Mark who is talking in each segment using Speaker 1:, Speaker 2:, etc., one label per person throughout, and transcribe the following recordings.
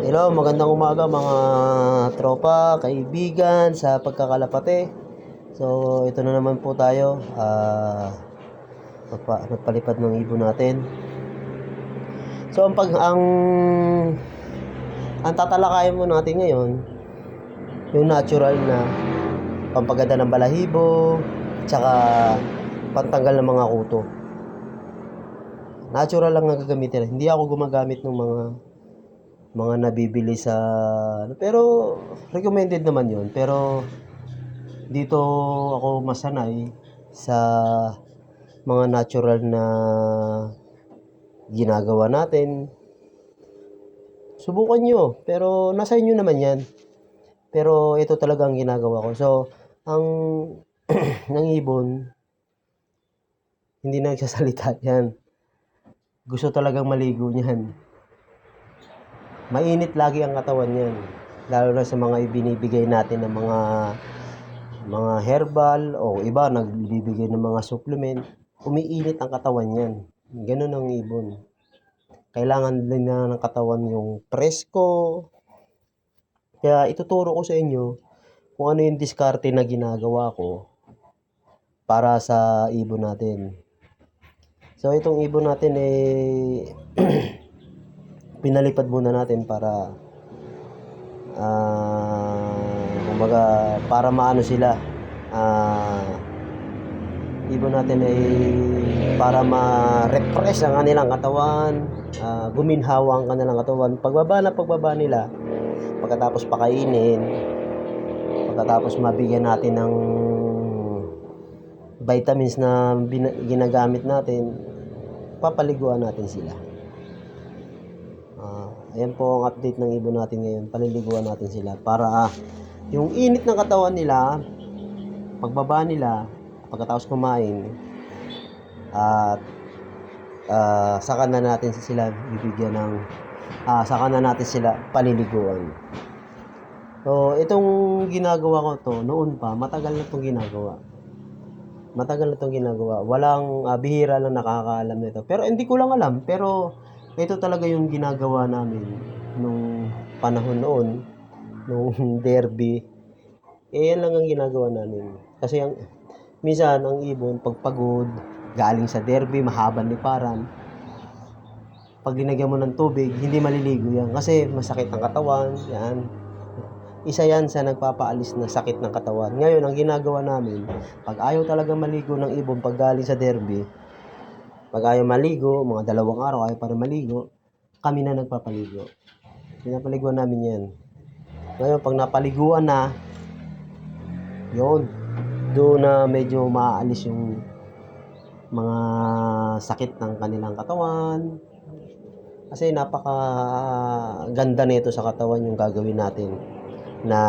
Speaker 1: Hello, magandang umaga mga tropa, kaibigan sa pagkakalapate. So, ito na naman po tayo. Magpalipad ng ibon natin. So, ang tatalakayin mo natin ngayon, yung natural na pampaganda ng balahibo, tsaka pantanggal ng mga kuto. Natural lang ang gagamitin. Hindi ako gumagamit ng mga nabibili sa pero recommended naman yun, pero dito ako masanay sa mga natural na ginagawa natin. Subukan nyo, pero nasa inyo naman yan, pero ito talaga ang ginagawa ko. So ang ng ibon hindi nagsasalita yan, gusto talagang maligo niyan. Mainit lagi ang katawan niyan, lalo na sa mga ibinibigay natin ng mga herbal o iba nagbibigay ng mga supplement. Umiinit ang katawan niyan. Ganun ang ibon. Kailangan din na ng katawan yung presko. Kaya ituturo ko sa inyo kung ano yung diskarte na ginagawa ko para sa ibon natin. So itong ibon natin pinalipad muna natin para kumbaga para maano sila, ibon natin ay para ma-refresh ang kanilang katawan, guminhawa ang kanilang katawan pagbaba nila, pagkatapos pakainin, pagkatapos mabigyan natin ng vitamins na ginagamit natin, papaliguan natin sila. Ayan po ang update ng ibon natin ngayon. Paliliguan natin sila para yung init ng katawan nila, pagbaba nila, pagkatapos kumain, at saka na natin sila bibigyan ng saka na natin sila paliliguan. So itong ginagawa ko to noon pa, matagal na itong ginagawa. Walang bihira lang nakakaalam nito, pero hindi ko lang alam, pero ito talaga yung ginagawa namin nung panahon noon, nung derby. Yan lang ang ginagawa namin. Kasi minsan ang ibon, pagpagod, galing sa derby, mahabang liparan, pag linagyan mo ng tubig, hindi maliligo yan. Kasi masakit ang katawan, yan. Isa yan sa nagpapaalis na sakit ng katawan. Ngayon, ang ginagawa namin, pag ayaw talaga maligo ng ibon pag galing sa derby, pag ayaw maligo, mga 2 araw ayaw para maligo, kami na nagpapaligo. Pinapaliguan namin yan. Ngayon, pag napaliguan na, yun, doon na medyo maaalis yung mga sakit ng kanilang katawan. Kasi napaka ganda nito sa katawan yung gagawin natin na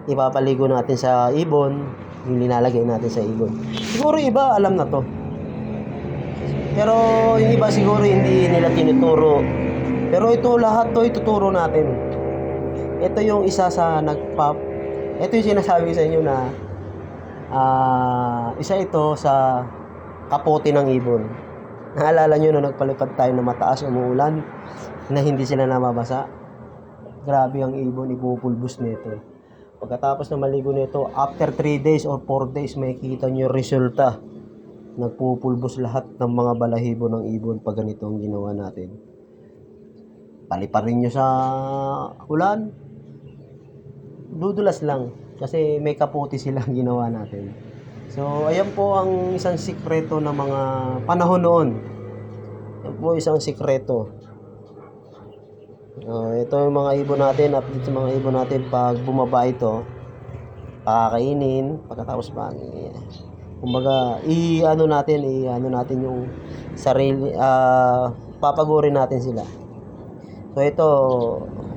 Speaker 1: ipapaligo natin sa ibon, yung nilalagay natin sa ibon. Siguro iba alam na to, pero yung iba siguro hindi nila tinuturo. Pero ito lahat to ituturo natin. Ito yung isa sa ito yung sinasabi ko sa inyo na isa ito sa kapote ng ibon. Naalala nyo na nagpalipad tayo na mataas, umuulan, na hindi sila namabasa? Grabe ang ibon, ipupulbos nito. Pagkatapos na maligo nito, after 3 days or 4 days, makikita nyo yung resulta. Nagpupulbos lahat ng mga balahibo ng ibon pag ganito ang ginawa natin. Paliparin nyo sa ulan, dudulas lang kasi may kaputi silang ginawa natin. So ayan po ang isang sikreto ng mga panahon noon. Yan po isang sikreto. Ito yung mga ibon natin, update sa mga ibon natin. Pag bumaba ito, pakakainin, pagkatapos kumbaga i-ano natin yung sarili, papagurin natin sila. So ito,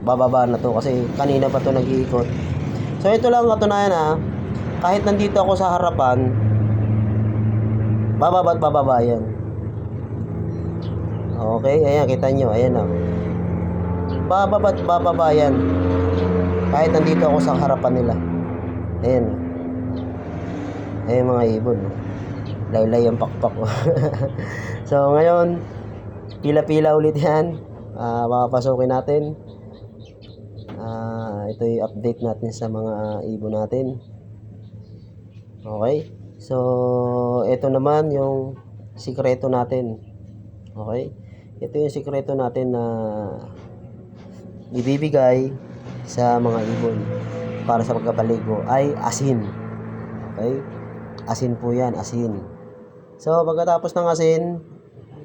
Speaker 1: bababa na to kasi kanina pa to nag-iikot. So ito lang katunayan kahit nandito ako sa harapan, bababa at bababa yan. Okay, ayan, kita nyo, ayan lang. Bababa at bababa yan kahit nandito ako sa harapan nila. Ayan. Mga ibon, laylay ang pakpak. So ngayon, pila-pila ulit yan, papapasukin natin. Ito yung update natin sa mga ibon natin. Okay? So, ito naman yung sikreto natin. Okay? Ito yung sikreto natin na ibibigay sa mga ibon para sa pagpapaligo ay asin. Okay? Asin po yan, asin. So, pagkatapos ng asin,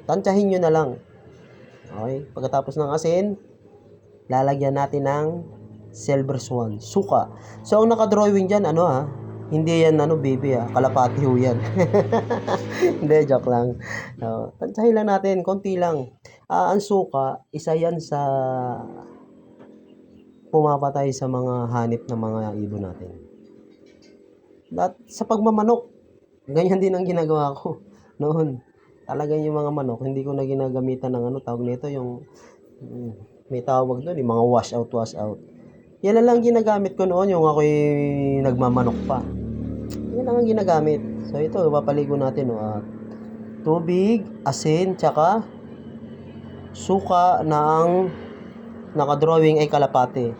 Speaker 1: tansyahin nyo na lang. Okay? Pagkatapos ng asin, lalagyan natin ng silver swan, suka. So, ang naka-drawing dyan, hindi yan, baby, kalapati ho yan. Hindi, joke lang. No, tansyahin lang natin, konti lang. Ang suka, isa yan sa pumapatay sa mga hanip ng mga ibon natin. At sa pagmamanok, ganyan din ang ginagawa ko noon. Talagang yung mga manok, hindi ko na ginagamitan ng tawag nito, yung may tawag doon, yung mga wash out. Yan na lang ginagamit ko noon, yung ako'y nagmamanok pa. Yan lang ang ginagamit. So ito, papaligo natin, tubig, asin, tsaka suka na ang nakadrawing ay kalapate.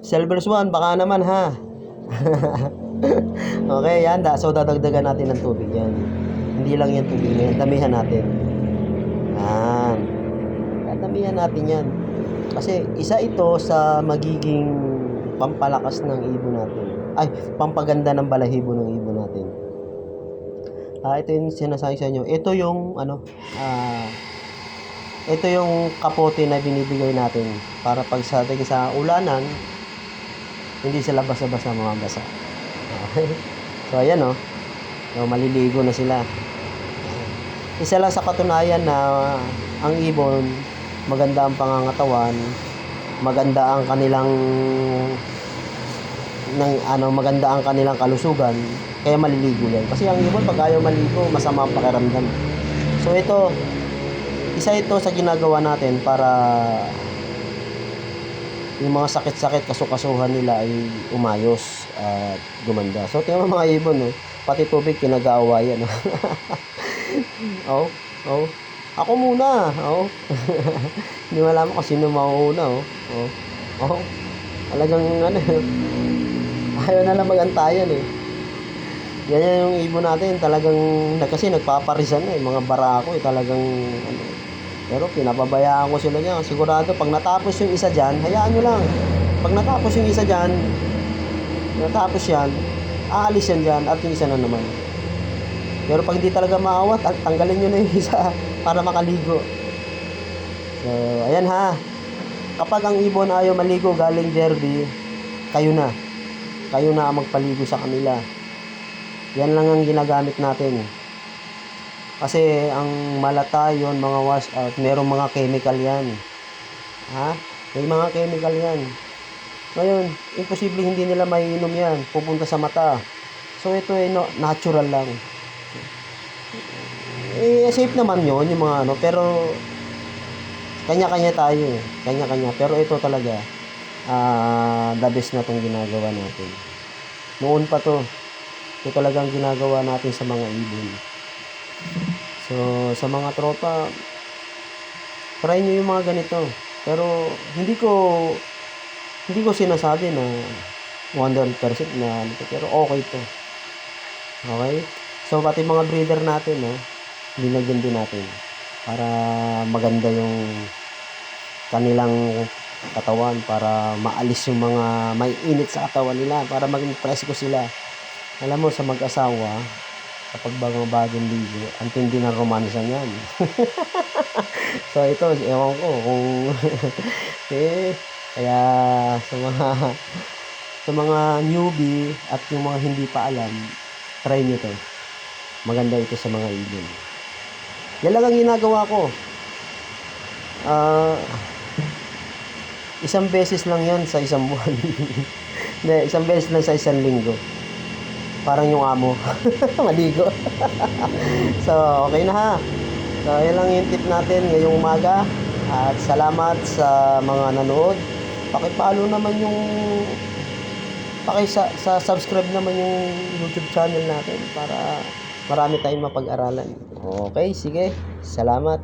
Speaker 1: Silver swan, baka naman ha. Okay, yan. So, dadagdagan natin ng tubig yan. Hindi lang yan tubig na yan. Damihan natin. Yan. Damihan natin yan. Kasi, isa ito sa magiging pampalakas ng ibon natin. Ay, pampaganda ng balahibo ng ibon natin. Ito yung sinasabi sa inyo. Ito yung, ito yung kapote na binibigay natin para pag sa ulanan, hindi sila basa-basa mamabasa. Okay. So, ayan maliligo na sila. Isa lang sa katunayan na ang ibon, maganda ang pangangatawan, maganda ang kanilang maganda ang kanilang kalusugan, kaya maliligo yan. Kasi ang ibon, pag ayaw maligo, masama ang pakiramdam. So, isa ito sa ginagawa natin para yung mga sakit-sakit, kasukasuhan nila ay umayos at gumanda. So, tingnan mo mga ibon, pati tubig pinag-aawayan. Ako muna. Hindi mo alam kung sino mauuna. Talagang ayaw na lang magantayan Ganyan yung ibon natin, talagang kasi nagpaparisan mga barako talagang pero pinababayaan ko sila niya. Sigurado pag natapos yung isa dyan, hayaan nyo lang. Pag natapos yung isa dyan, aalis yan dyan at yung isa na naman. Pero pag hindi talaga maawat, tanggalin nyo na yung isa para makaligo. So, ayan ha. Kapag ang ibon ayaw maligo galing derby, kayo na ang magpaligo sa kanila. Yan lang ang ginagamit natin. Kasi ang malata yon, mga wash out, merong mga chemical yan. May mga chemical yan. Ngayon, imposible hindi nila maiinom yan. Pupunta sa mata. So ito ay natural lang. Safe naman yon yung mga pero kanya-kanya tayo Kanya-kanya. Pero ito talaga, the best na itong ginagawa natin. Noon pa to. Ito talagang ginagawa natin sa mga ibon. So, sa mga tropa, try nyo yung mga ganito. Pero, hindi ko sinasabi na 100% na pero okay to. Okay? So, pati mga breeder natin, binagyan din natin para maganda yung kanilang katawan, para maalis yung mga may init sa katawan nila, para maging presko sila. Alam mo, sa mag-asawa, kapag bagong ligo, ang tindi ng romansa niyan. So ito, ewan ko kung kaya sa mga newbie at yung mga hindi pa alam, try nyo to. Maganda ito sa mga ibon. Yan lang ang ginagawa ko. Isang beses lang yan sa isang buwan. Hindi, isang beses lang sa isang linggo. Parang yung amo. Maligo. So, okay na ha. So, yan lang yung tip natin ngayong umaga. At salamat sa mga nanood. Paki-follow naman yung subscribe naman yung YouTube channel natin para marami tayong mapag-aralan. Okay, sige. Salamat.